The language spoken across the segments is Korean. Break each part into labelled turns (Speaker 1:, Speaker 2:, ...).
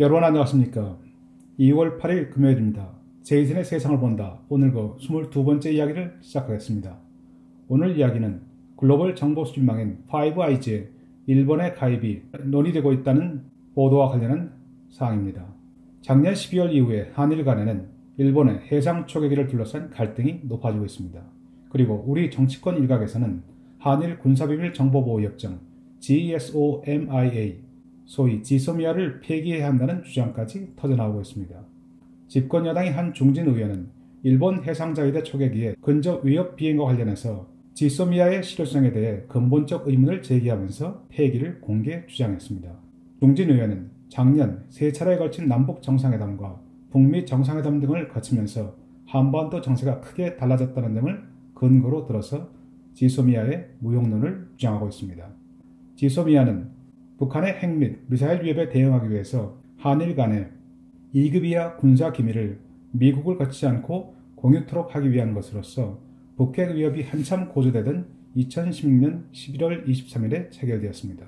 Speaker 1: 여러분 안녕하십니까. 2월 8일 금요일입니다. 제이슨의 세상을 본다. 오늘 그 22번째 이야기를 시작하겠습니다. 오늘 이야기는 글로벌 정보 수집망인 파이브아이즈의 일본의 가입이 논의되고 있다는 보도와 관련한 사항입니다. 작년 12월 이후에 한일 간에는 일본의 해상 초계기를 둘러싼 갈등이 높아지고 있습니다. 그리고 우리 정치권 일각에서는 한일 군사비밀 정보보호협정 GSOMIA 소위 지소미아를 폐기해야 한다는 주장까지 터져나오고 있습니다. 집권 여당의 한 중진 의원은 일본 해상자위대 초계기의 근접 위협 비행과 관련해서 지소미아의 실효성에 대해 근본적 의문을 제기하면서 폐기를 공개 주장했습니다. 중진 의원은 작년 세 차례에 걸친 남북 정상회담과 북미 정상회담 등을 거치면서 한반도 정세가 크게 달라졌다는 점을 근거로 들어서 지소미아의 무용론을 주장하고 있습니다. 지소미아는 북한의 핵 및 미사일 위협에 대응하기 위해서 한일 간의 2급 이하 군사 기밀을 미국을 거치지 않고 공유토록 하기 위한 것으로서 북핵 위협이 한참 고조되던 2016년 11월 23일에 체결되었습니다.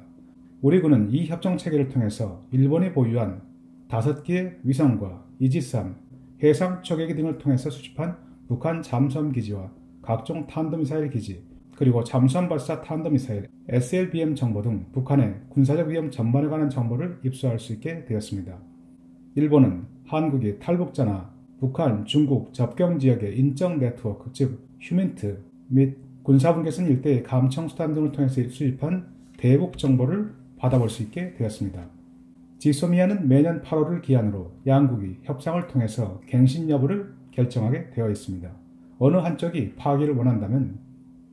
Speaker 1: 우리 군은 이 협정 체결을 통해서 일본이 보유한 5개의 위성과 이지스함, 해상 초계기 등을 통해서 수집한 북한 잠수함 기지와 각종 탄도미사일 기지, 그리고 잠수함 발사 탄도미사일, SLBM 정보 등 북한의 군사적 위험 전반에 관한 정보를 입수할 수 있게 되었습니다. 일본은 한국이 탈북자나 북한, 중국 접경 지역의 인적 네트워크, 즉 휴민트 및 군사분계선 일대의 감청수단 등을 통해서 수집한 대북 정보를 받아볼 수 있게 되었습니다. 지소미아는 매년 8월을 기한으로 양국이 협상을 통해서 갱신 여부를 결정하게 되어 있습니다. 어느 한쪽이 파기를 원한다면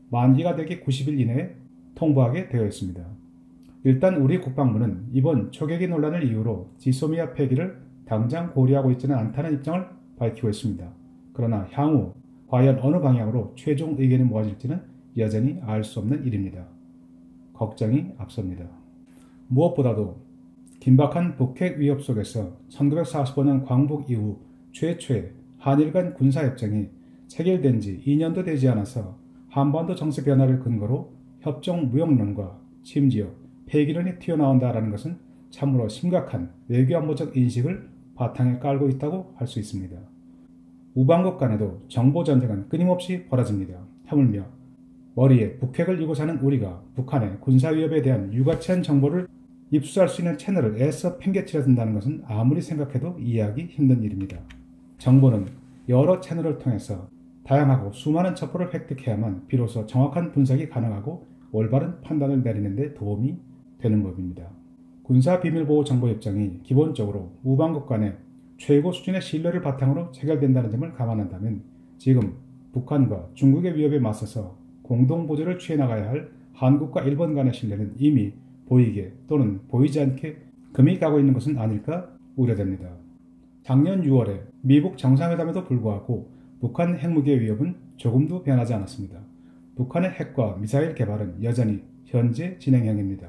Speaker 1: 만기가 되기 90일 이내에 통보하게 되어 있습니다. 일단 우리 국방부는 이번 초계기 논란을 이유로 지소미아 폐기를 당장 고려하고 있지는 않다는 입장을 밝히고 있습니다. 그러나 향후 과연 어느 방향으로 최종 의견이 모아질지는 여전히 알 수 없는 일입니다. 걱정이 앞섭니다. 무엇보다도 긴박한 북핵 위협 속에서 1945년 광복 이후 최초의 한일 간 군사협정이 체결된 지 2년도 되지 않아서 한반도 정세 변화를 근거로 협정 무용론과 심지어 폐기론이 튀어나온다는 것은 참으로 심각한 외교안보적 인식을 바탕에 깔고 있다고 할 수 있습니다. 우방국 간에도 정보전쟁은 끊임없이 벌어집니다. 하물며 머리에 북핵을 이고 사는 우리가 북한의 군사위협에 대한 유가치한 정보를 입수할 수 있는 채널을 애써 팽개치려 든다는 것은 아무리 생각해도 이해하기 힘든 일입니다. 정보는 여러 채널을 통해서 다양하고 수많은 첩보를 획득해야만 비로소 정확한 분석이 가능하고 올바른 판단을 내리는 데 도움이 되는 법입니다. 군사비밀보호정보협정이 기본적으로 우방국 간의 최고 수준의 신뢰를 바탕으로 체결된다는 점을 감안한다면 지금 북한과 중국의 위협에 맞서서 공동보조를 취해나가야 할 한국과 일본 간의 신뢰는 이미 보이게 또는 보이지 않게 금이 가고 있는 것은 아닐까 우려됩니다. 작년 6월에 미북 정상회담에도 불구하고 북한 핵무기의 위협은 조금도 변하지 않았습니다. 북한의 핵과 미사일 개발은 여전히 현재 진행형입니다.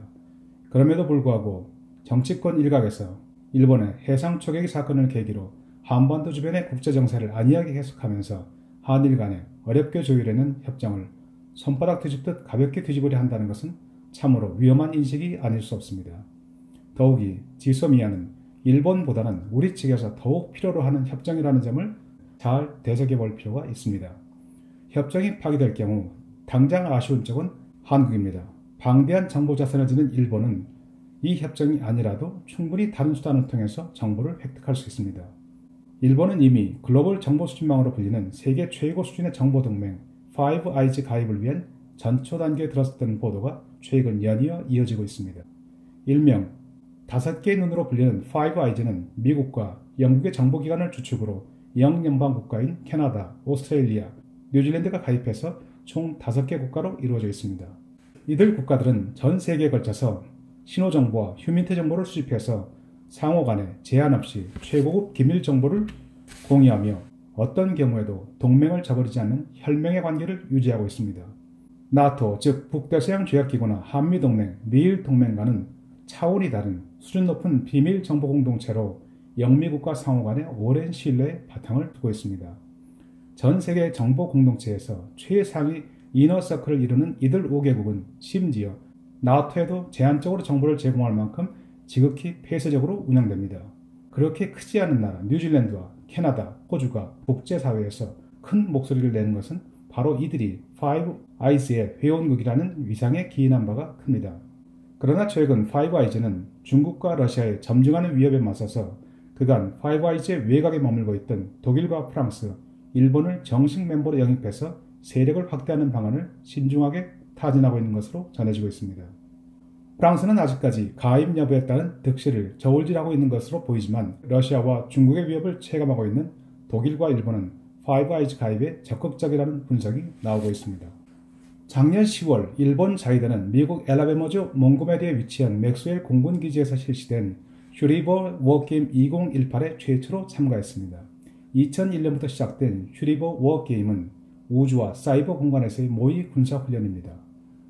Speaker 1: 그럼에도 불구하고 정치권 일각에서 일본의 해상 초계기 사건을 계기로 한반도 주변의 국제정세를 안이하게 해석하면서 한일 간에 어렵게 조율해낸 협정을 손바닥 뒤집듯 가볍게 뒤집으려 한다는 것은 참으로 위험한 인식이 아닐 수 없습니다. 더욱이 지소미아는 일본보다는 우리 측에서 더욱 필요로 하는 협정이라는 점을 잘 되새겨 볼 필요가 있습니다. 협정이 파기될 경우 당장 아쉬운 쪽은 한국입니다. 방대한 정보 자산을 지닌 일본은 이 협정이 아니라도 충분히 다른 수단을 통해서 정보를 획득할 수 있습니다. 일본은 이미 글로벌 정보 수집망으로 불리는 세계 최고 수준의 정보 동맹 파이브 아이즈 가입을 위한 전초 단계에 들어섰다는 보도가 최근 연이어 이어지고 있습니다. 일명 5개의 눈으로 불리는 파이브 아이즈는 미국과 영국의 정보기관을 주축으로 영연방 국가인 캐나다, 오스트레일리아, 뉴질랜드가 가입해서 총 5개 국가로 이루어져 있습니다. 이들 국가들은 전 세계에 걸쳐서 신호정보와 휴민트 정보를 수집해서 상호 간에 제한 없이 최고급 기밀 정보를 공유하며 어떤 경우에도 동맹을 저버리지 않는 혈맹의 관계를 유지하고 있습니다. 나토, 즉 북대서양 조약기구나 한미동맹, 미일동맹과는 차원이 다른 수준 높은 비밀 정보 공동체로 영미국가 상호 간의 오랜 신뢰의 바탕을 두고 있습니다. 전 세계 정보 공동체에서 최상위 이너서클을 이루는 이들 5개국은 심지어 나토에도 제한적으로 정보를 제공할 만큼 지극히 폐쇄적으로 운영됩니다. 그렇게 크지 않은 나라 뉴질랜드와 캐나다, 호주가 국제사회에서 큰 목소리를 내는 것은 바로 이들이 파이브 아이즈의 회원국이라는 위상에 기인한 바가 큽니다. 그러나 최근 파이브 아이즈는 중국과 러시아의 점증하는 위협에 맞서서 그간 파이브 아이즈의 외곽에 머물고 있던 독일과 프랑스, 일본을 정식 멤버로 영입해서 세력을 확대하는 방안을 신중하게 타진하고 있는 것으로 전해지고 있습니다. 프랑스는 아직까지 가입 여부에 따른 득실을 저울질하고 있는 것으로 보이지만 러시아와 중국의 위협을 체감하고 있는 독일과 일본은 파이브 아이즈 가입에 적극적이라는 분석이 나오고 있습니다. 작년 10월 일본 자위대는 미국 엘라베머주 몽고메리에 위치한 맥스웰 공군기지에서 실시된 슈리버 워게임 2018에 최초로 참가했습니다. 2001년부터 시작된 슈리버 워게임은 우주와 사이버 공간에서의 모의 군사훈련입니다.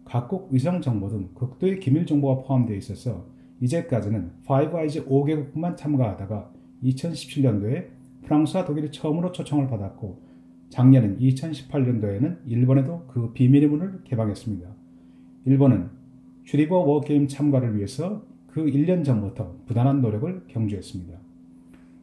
Speaker 1: 각국 위성 정보 등 극도의 기밀 정보가 포함되어 있어서 이제까지는 파이브 아이즈 5개국만 참가하다가 2017년도에 프랑스와 독일이 처음으로 초청을 받았고 작년인 2018년도에는 일본에도 그 비밀의 문을 개방했습니다. 일본은 슈리버 워게임 참가를 위해서 그 1년 전부터 부단한 노력을 경주했습니다.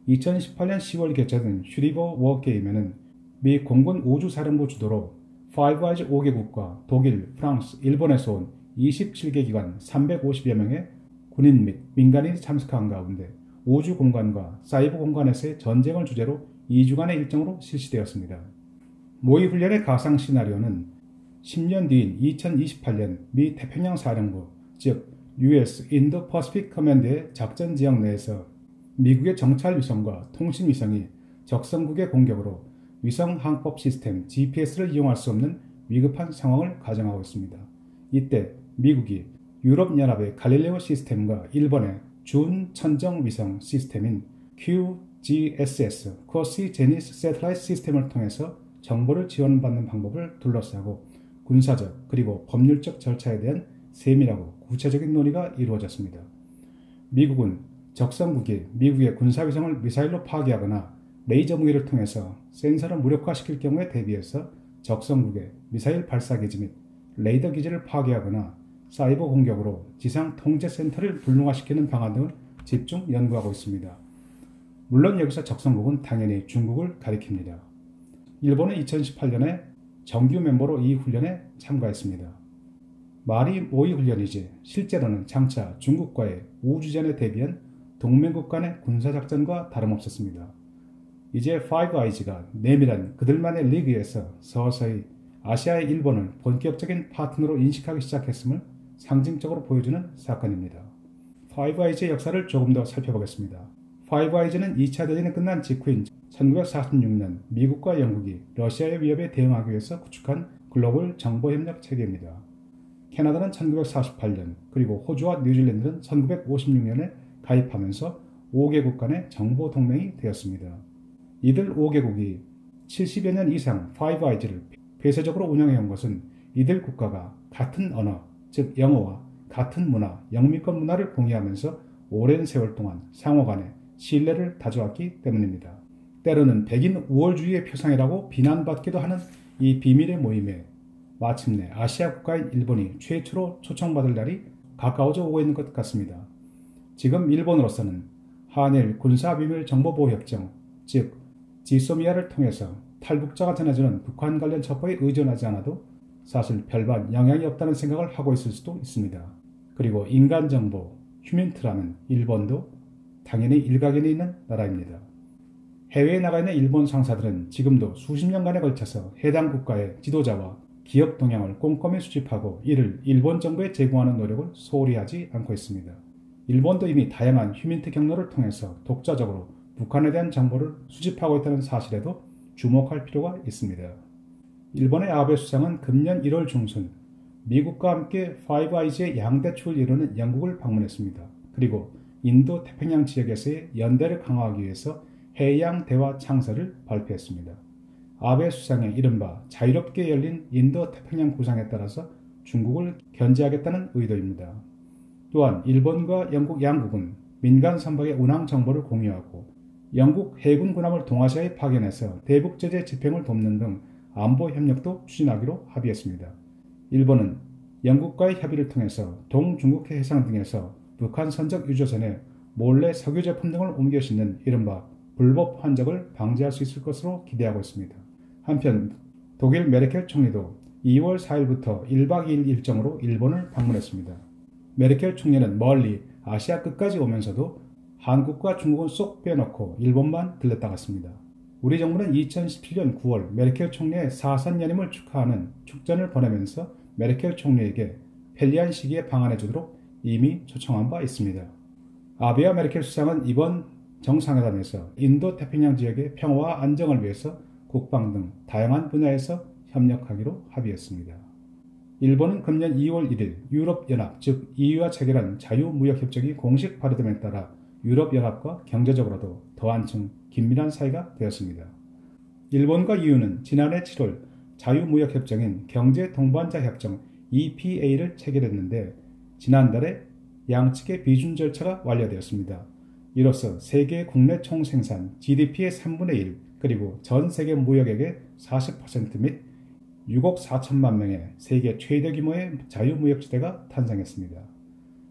Speaker 1: 2018년 10월 개최된 슈리버 워게임에는 미 공군 우주사령부 주도로 파이브 아이즈 5개국과 독일, 프랑스, 일본에서 온 27개 기관 350여 명의 군인 및 민간인이 참석한 가운데 우주 공간과 사이버 공간에서의 전쟁을 주제로 2주간의 일정으로 실시되었습니다. 모의 훈련의 가상 시나리오는 10년 뒤인 2028년 미 태평양 사령부, 즉 US 인도 퍼시픽 커맨드의 작전 지역 내에서 미국의 정찰 위성과 통신 위성이 적성국의 공격으로 위성 항법 시스템 GPS를 이용할 수 없는 위급한 상황을 가정하고 있습니다. 이때 미국이 유럽연합의 갈릴레오 시스템과 일본의 준천정 위성 시스템인 QGSS (Quasi Jenis Satellite 시스템을 통해서 정보를 지원받는 방법을 둘러싸고 군사적 그리고 법률적 절차에 대한 세밀하고 구체적인 논의가 이루어졌습니다. 미국은 적성국이 미국의 군사위성을 미사일로 파괴하거나 레이저 무기를 통해서 센서를 무력화시킬 경우에 대비해서 적성국의 미사일 발사기지 및 레이더 기지를 파괴하거나 사이버 공격으로 지상 통제센터를 불능화시키는 방안 등을 집중 연구하고 있습니다. 물론 여기서 적성국은 당연히 중국을 가리킵니다. 일본은 2018년에 정규 멤버로 이 훈련에 참가했습니다. 말이 모의 훈련이지 실제로는 장차 중국과의 우주전에 대비한 동맹국 간의 군사작전과 다름없었습니다. 이제 파이브 아이즈가 내밀한 그들만의 리그에서 서서히 아시아의 일본을 본격적인 파트너로 인식하기 시작했음을 상징적으로 보여주는 사건입니다. 파이브 아이즈의 역사를 조금 더 살펴보겠습니다. 파이브 아이즈는 2차 대전이 끝난 직후인 1946년 미국과 영국이 러시아의 위협에 대응하기 위해서 구축한 글로벌 정보협력 체계입니다. 캐나다는 1948년 그리고 호주와 뉴질랜드는 1956년에 가입하면서 5개국 간의 정보 동맹이 되었습니다. 이들 5개국이 70여 년 이상 파이브 아이즈를 폐쇄적으로 운영해온 것은 이들 국가가 같은 언어, 즉 영어와 같은 문화, 영미권 문화를 공유하면서 오랜 세월 동안 상호 간에 신뢰를 다져왔기 때문입니다. 때로는 백인 우월주의의 표상이라고 비난받기도 하는 이 비밀의 모임에 마침내 아시아 국가인 일본이 최초로 초청받을 날이 가까워져 오고 있는 것 같습니다. 지금 일본으로서는 한일 군사비밀정보보호협정, 즉 지소미아를 통해서 탈북자가 전해주는 북한 관련 첩보에 의존하지 않아도 사실 별반 영향이 없다는 생각을 하고 있을 수도 있습니다. 그리고 인간정보, 휴민트라는 일본도 당연히 일각에는 있는 나라입니다. 해외에 나가 있는 일본 상사들은 지금도 수십 년간에 걸쳐서 해당 국가의 지도자와 기업 동향을 꼼꼼히 수집하고 이를 일본 정부에 제공하는 노력을 소홀히 하지 않고 있습니다. 일본도 이미 다양한 휴민트 경로를 통해서 독자적으로 북한에 대한 정보를 수집하고 있다는 사실에도 주목할 필요가 있습니다. 일본의 아베 수상은 금년 1월 중순 미국과 함께 파이브 아이즈의 양대축을 이루는 영국을 방문했습니다. 그리고 인도 태평양 지역에서의 연대를 강화하기 위해서 해양 대화 창설을 발표했습니다. 아베 수상의 이른바 자유롭게 열린 인도 태평양 구상에 따라서 중국을 견제하겠다는 의도입니다. 또한 일본과 영국 양국은 민간 선박의 운항 정보를 공유하고 영국 해군 군함을 동아시아에 파견해서 대북 제재 집행을 돕는 등 안보 협력도 추진하기로 합의했습니다. 일본은 영국과의 협의를 통해서 동중국해 해상 등에서 북한 선적 유조선의 몰래 석유 제품 등을 옮겨 싣는 이른바 불법 환적을 방지할 수 있을 것으로 기대하고 있습니다. 한편 독일 메르켈 총리도 2월 4일부터 1박 2일 일정으로 일본을 방문했습니다. 메르켈 총리는 멀리 아시아 끝까지 오면서도 한국과 중국은 쏙 빼놓고 일본만 들렸다 갔습니다. 우리 정부는 2017년 9월 메르켈 총리의 사선 연임을 축하하는 축전을 보내면서 메르켈 총리에게 편리한 시기에 방한해주도록 이미 초청한 바 있습니다. 아베와 메르켈 수상은 이번 정상회담에서 인도 태평양 지역의 평화와 안정을 위해서 국방 등 다양한 분야에서 협력하기로 합의했습니다. 일본은 금년 2월 1일 유럽연합 즉 EU와 체결한 자유무역협정이 공식 발효됨에 따라 유럽연합과 경제적으로도 더 한층 긴밀한 사이가 되었습니다. 일본과 EU는 지난해 7월 자유무역협정인 경제동반자협정 EPA를 체결했는데 지난달에 양측의 비준 절차가 완료되었습니다. 이로써 세계 국내 총생산 GDP의 3분의 1 그리고 전 세계 무역액의 40% 및 6억 4천만 명의 세계 최대 규모의 자유무역지대가 탄생했습니다.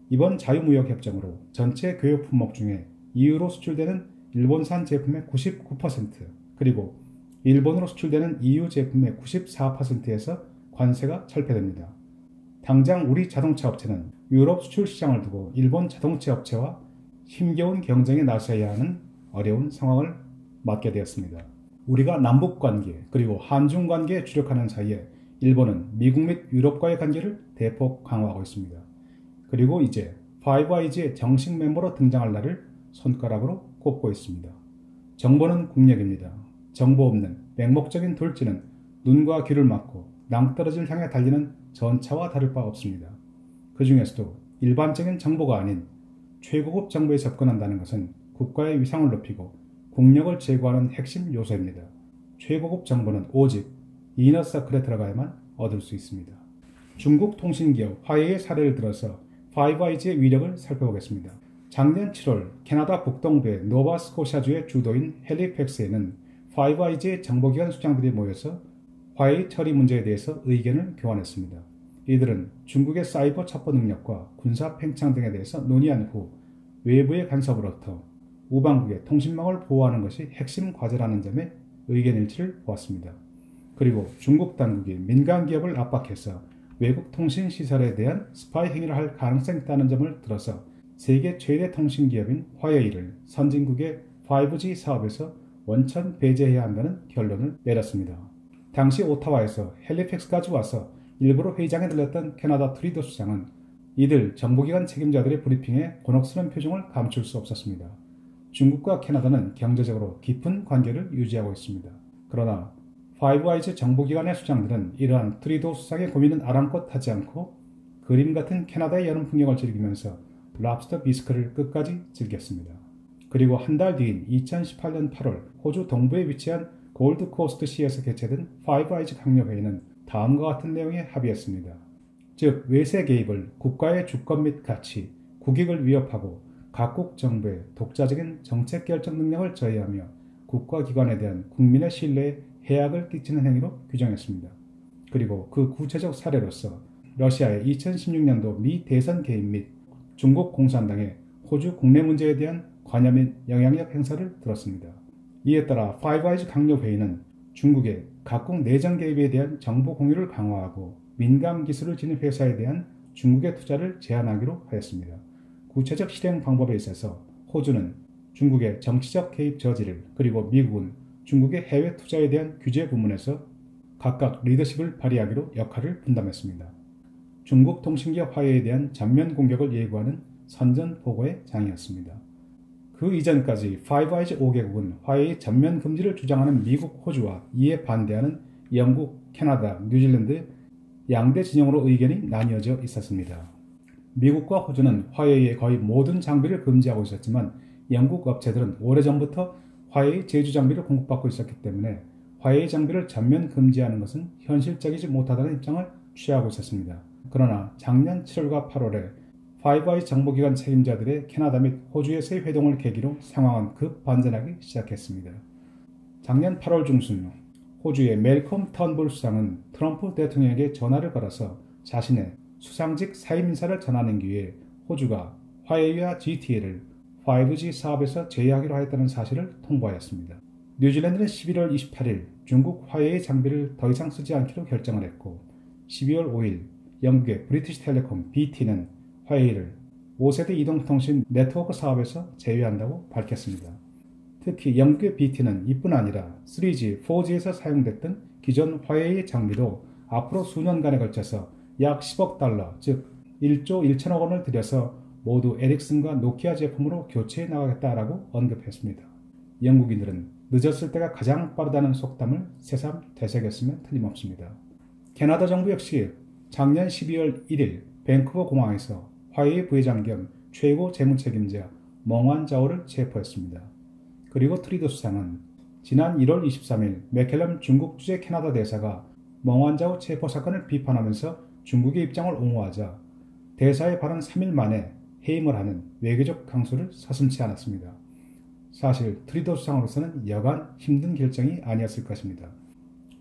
Speaker 1: 이번 자유무역협정으로 전체 교육 품목 중에 EU로 수출되는 일본산 제품의 99% 그리고 일본으로 수출되는 EU 제품의 94%에서 관세가 철폐됩니다. 당장 우리 자동차 업체는 유럽 수출 시장을 두고 일본 자동차 업체와 힘겨운 경쟁에 나서야 하는 어려운 상황을 맞게 되었습니다. 우리가 남북관계 그리고 한중관계에 주력하는 사이에 일본은 미국 및 유럽과의 관계를 대폭 강화하고 있습니다. 그리고 이제 5IG의 정식 멤버로 등장할 날을 손가락으로 꼽고 있습니다. 정보는 국력입니다. 정보 없는 맹목적인 돌진은 눈과 귀를 막고 낭떠러지를 향해 달리는 전차와 다를 바 없습니다. 그 중에서도 일반적인 정보가 아닌 최고급 정보에 접근한다는 것은 국가의 위상을 높이고 국력을 제고하는 핵심 요소입니다. 최고급 정보는 오직 이너서클에 들어가야만 얻을 수 있습니다. 중국 통신기업 화웨이의 사례를 들어서 5IG의 위력을 살펴보겠습니다. 작년 7월 캐나다 북동부의 노바스코샤주의 주도인 헬리팩스에는 5IG의 정보기관 수장들이 모여서 화웨이 처리 문제에 대해서 의견을 교환했습니다. 이들은 중국의 사이버 첩보 능력과 군사 팽창 등에 대해서 논의한 후 외부의 간섭으로부터 우방국의 통신망을 보호하는 것이 핵심 과제라는 점에 의견 일치를 보았습니다. 그리고 중국 당국이 민간 기업을 압박해서 외국 통신 시설에 대한 스파이 행위를 할 가능성이 있다는 점을 들어서 세계 최대 통신 기업인 화웨이를 선진국의 5G 사업에서 원천 배제해야 한다는 결론을 내렸습니다. 당시 오타와에서 헬리팩스까지 와서 일부러 회의장에 들렸던 캐나다 트리도 수장은 이들 정보기관 책임자들의 브리핑에 곤혹스러운 표정을 감출 수 없었습니다. 중국과 캐나다는 경제적으로 깊은 관계를 유지하고 있습니다. 그러나 5IG 정보기관의 수장들은 이러한 트리도 수장의 고민은 아랑곳 하지 않고 그림 같은 캐나다의 여름 풍경을 즐기면서 랍스터 비스크를 끝까지 즐겼습니다. 그리고 한 달 뒤인 2018년 8월 호주 동부에 위치한 골드코스트시에서 개최된 5IG 강요회의는 다음과 같은 내용에 합의했습니다. 즉 외세 개입을 국가의 주권 및 가치, 국익을 위협하고 각국 정부의 독자적인 정책 결정 능력을 저해하며 국가기관에 대한 국민의 신뢰에 해악을 끼치는 행위로 규정했습니다. 그리고 그 구체적 사례로서 러시아의 2016년도 미 대선 개입 및 중국 공산당의 호주 국내 문제에 대한 관여 및 영향력 행사를 들었습니다. 이에 따라 5IG 강요회의는 중국의 각국 내정 개입에 대한 정보 공유를 강화하고 민감 기술을 지닌 회사에 대한 중국의 투자를 제한하기로 하였습니다. 구체적 실행 방법에 있어서 호주는 중국의 정치적 개입 저지를 그리고 미국은 중국의 해외 투자에 대한 규제 부문에서 각각 리더십을 발휘하기로 역할을 분담했습니다. 중국 통신기업 화웨이에 대한 전면 공격을 예고하는 선전포고의 장이었습니다. 그 이전까지 5IG 5개국은 화웨이 전면 금지를 주장하는 미국, 호주와 이에 반대하는 영국, 캐나다, 뉴질랜드 양대 진영으로 의견이 나뉘어져 있었습니다. 미국과 호주는 화웨이의 거의 모든 장비를 금지하고 있었지만 영국 업체들은 오래전부터 화웨이 제조 장비를 공급받고 있었기 때문에 화웨이 장비를 전면 금지하는 것은 현실적이지 못하다는 입장을 취하고 있었습니다. 그러나 작년 7월과 8월에 5IG 정보기관 책임자들의 캐나다 및 호주에서의 회동을 계기로 상황은 급반전하기 시작했습니다. 작년 8월 중순 호주의 멜콤 턴불 수상은 트럼프 대통령에게 전화를 걸어서 자신의 수상직 사임 인사를 전하는 기회에 호주가 화웨이와 GTA를 5G 사업에서 제외하기로 하였다는 사실을 통보하였습니다. 뉴질랜드는 11월 28일 중국 화웨이 장비를 더 이상 쓰지 않기로 결정을 했고 12월 5일 영국의 브리티시 텔레콤 BT는 화웨이를 5세대 이동통신 네트워크 사업에서 제외한다고 밝혔습니다. 특히 영국의 BT는 이뿐 아니라 3G, 4G에서 사용됐던 기존 화웨이 장비도 앞으로 수년간에 걸쳐서 약 10억 달러, 즉 1조 1천억 원을 들여서 모두 에릭슨과 노키아 제품으로 교체해 나가겠다라고 언급했습니다. 영국인들은 늦었을 때가 가장 빠르다는 속담을 새삼 되새겼으면 틀림없습니다. 캐나다 정부 역시 작년 12월 1일 밴쿠버 공항에서 화웨이 부회장 겸 최고 재무책임자 멍완 자오를 체포했습니다. 그리고 트리도 수상은 지난 1월 23일 맥켈럼 중국 주재 캐나다 대사가 멍완 자오 체포 사건을 비판하면서 중국의 입장을 옹호하자 대사의 발언 3일 만에 해임을 하는 외교적 강수를 서슴지 않았습니다. 사실 트리도 수상으로서는 여간 힘든 결정이 아니었을 것입니다.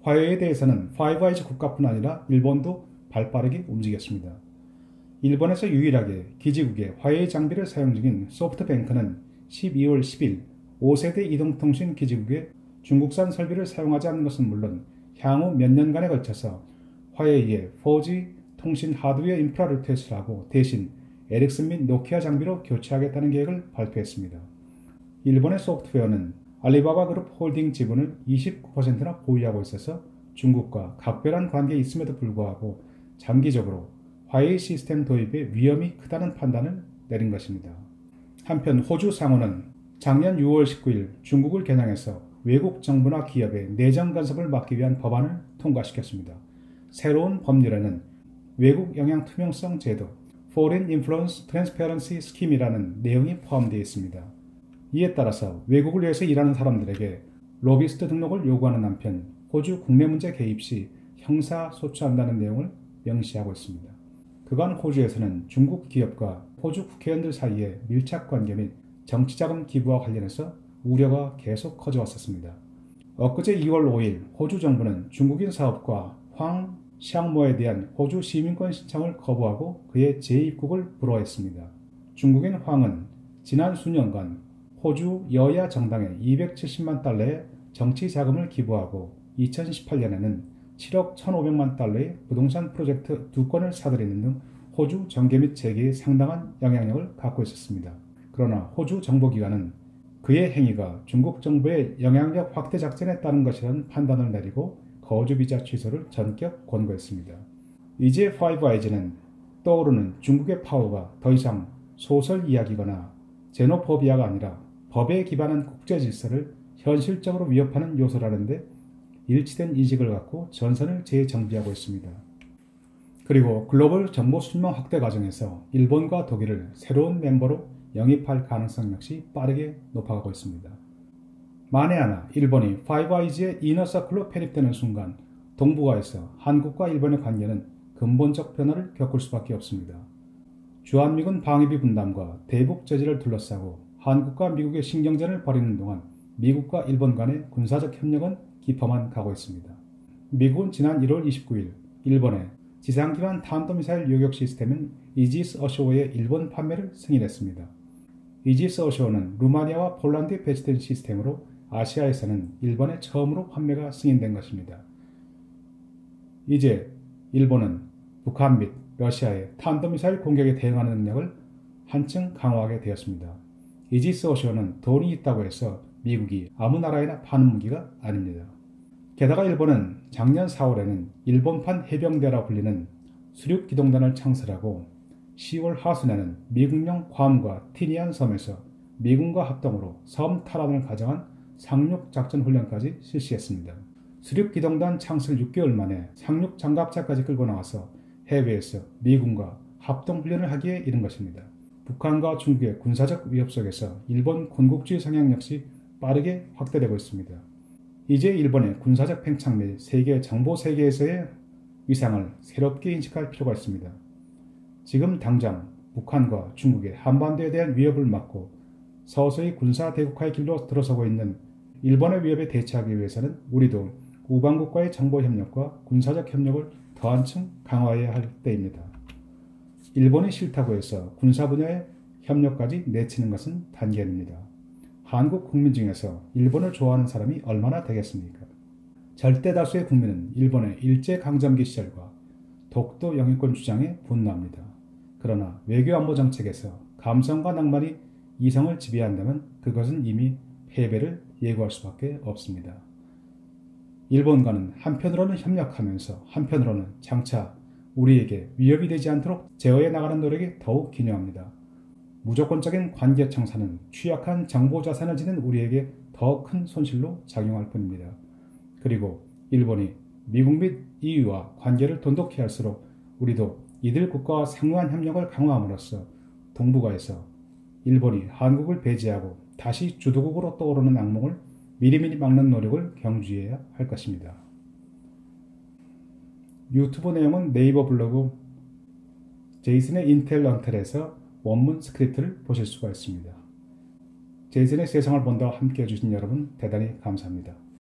Speaker 1: 화웨이에 대해서는 파이브아이즈 국가뿐 아니라 일본도 발빠르게 움직였습니다. 일본에서 유일하게 기지국에 화웨이 장비를 사용 중인 소프트뱅크는 12월 10일 5세대 이동통신 기지국에 중국산 설비를 사용하지 않는 것은 물론 향후 몇 년간에 걸쳐서 화웨이의 4G 통신 하드웨어 인프라를 퇴출하고 대신 에릭슨 및 노키아 장비로 교체하겠다는 계획을 발표했습니다. 일본의 소프트웨어는 알리바바 그룹 홀딩 지분을 29%나 보유하고 있어서 중국과 각별한 관계에 있음에도 불구하고 장기적으로 화웨이 시스템 도입의 위험이 크다는 판단을 내린 것입니다. 한편 호주 상원은 작년 6월 19일 중국을 겨냥해서 외국 정부나 기업의 내정 간섭을 막기 위한 법안을 통과시켰습니다. 새로운 법률에는 외국 영향 투명성 제도 Foreign Influence Transparency Scheme이라는 내용이 포함되어 있습니다. 이에 따라서 외국을 위해서 일하는 사람들에게 로비스트 등록을 요구하는 한편 호주 국내 문제 개입 시 형사 소추한다는 내용을 명시하고 있습니다. 그간 호주에서는 중국 기업과 호주 국회의원들 사이에 밀착 관계 및 정치자금 기부와 관련해서 우려가 계속 커져왔었습니다. 엊그제 2월 5일 호주 정부는 중국인 사업가 황 샹모에 대한 호주 시민권 신청을 거부하고 그의 재입국을 불허했습니다. 중국인 황은 지난 수년간 호주 여야 정당에 270만 달러의 정치 자금을 기부하고 2018년에는 7억 1,500만 달러의 부동산 프로젝트 2건을 사들이는 등 호주 정계 및 재계에 상당한 영향력을 갖고 있었습니다. 그러나 호주 정보기관은 그의 행위가 중국 정부의 영향력 확대 작전에 따른 것이라는 판단을 내리고 거주 비자 취소를 전격 권고했습니다. 이제 파이브아이즈는 떠오르는 중국의 파워가 더 이상 소설 이야기거나 제노포비아가 아니라 법에 기반한 국제 질서를 현실적으로 위협하는 요소라는데 일치된 인식을 갖고 전선을 재정비하고 있습니다. 그리고 글로벌 정보 수명 확대 과정에서 일본과 독일을 새로운 멤버로 영입할 가능성 역시 빠르게 높아가고 있습니다. 만에 하나 일본이 파이브아이즈의 이너서클로 편입되는 순간 동북아에서 한국과 일본의 관계는 근본적 변화를 겪을 수밖에 없습니다. 주한미군 방위비 분담과 대북 제재를 둘러싸고 한국과 미국의 신경전을 벌이는 동안 미국과 일본 간의 군사적 협력은 깊어만 가고 있습니다. 미국은 지난 1월 29일 일본에 지상기반 탄도미사일 요격 시스템인 이지스 어쇼어의 일본 판매를 승인했습니다. 이지스 어쇼어는 루마니아와 폴란드에 배치된 시스템으로 아시아에서는 일본에 처음으로 판매가 승인된 것입니다. 이제 일본은 북한 및 러시아의 탄도미사일 공격에 대응하는 능력을 한층 강화하게 되었습니다. 이지스 어쇼어는 돈이 있다고 해서 미국이 아무 나라에나 파는 무기가 아닙니다. 게다가 일본은 작년 4월에는 일본판 해병대라 불리는 수륙기동단을 창설하고 10월 하순에는 미국령 괌과 티니안 섬에서 미군과 합동으로 섬 탈환을 가정한 상륙작전훈련까지 실시했습니다. 수륙기동단 창설 6개월 만에 상륙장갑차까지 끌고 나와서 해외에서 미군과 합동훈련을 하기에 이른 것입니다. 북한과 중국의 군사적 위협 속에서 일본 군국주의 성향 역시 빠르게 확대되고 있습니다. 이제 일본의 군사적 팽창 및 세계 정보 세계에서의 위상을 새롭게 인식할 필요가 있습니다. 지금 당장 북한과 중국의 한반도에 대한 위협을 막고 서서히 군사 대국화의 길로 들어서고 있는 일본의 위협에 대처하기 위해서는 우리도 우방국과의 정보 협력과 군사적 협력을 더 한층 강화해야 할 때입니다. 일본이 싫다고 해서 군사 분야에 협력까지 내치는 것은 단견입니다. 한국 국민 중에서 일본을 좋아하는 사람이 얼마나 되겠습니까? 절대 다수의 국민은 일본의 일제강점기 시절과 독도 영유권 주장에 분노합니다. 그러나 외교안보 정책에서 감성과 낭만이 이성을 지배한다면 그것은 이미 패배를 예고할 수밖에 없습니다. 일본과는 한편으로는 협력하면서 한편으로는 장차 우리에게 위협이 되지 않도록 제어해 나가는 노력이 더욱 기묘합니다. 무조건적인 관계 청산은 취약한 정보 자산을 지닌 우리에게 더 큰 손실로 작용할 뿐입니다. 그리고 일본이 미국 및 EU와 관계를 돈독히 할수록 우리도 이들 국가와 상호한 협력을 강화함으로써 동북아에서 일본이 한국을 배제하고 다시 주도국으로 떠오르는 악몽을 미리미리 막는 노력을 경주해야 할 것입니다. 유튜브 내용은 네이버 블로그 제이슨의 인텔 런텔에서 원문 스크립트를 보실 수가 있습니다. 제이슨의 세상을 본다와 함께 해주신 여러분 대단히 감사합니다.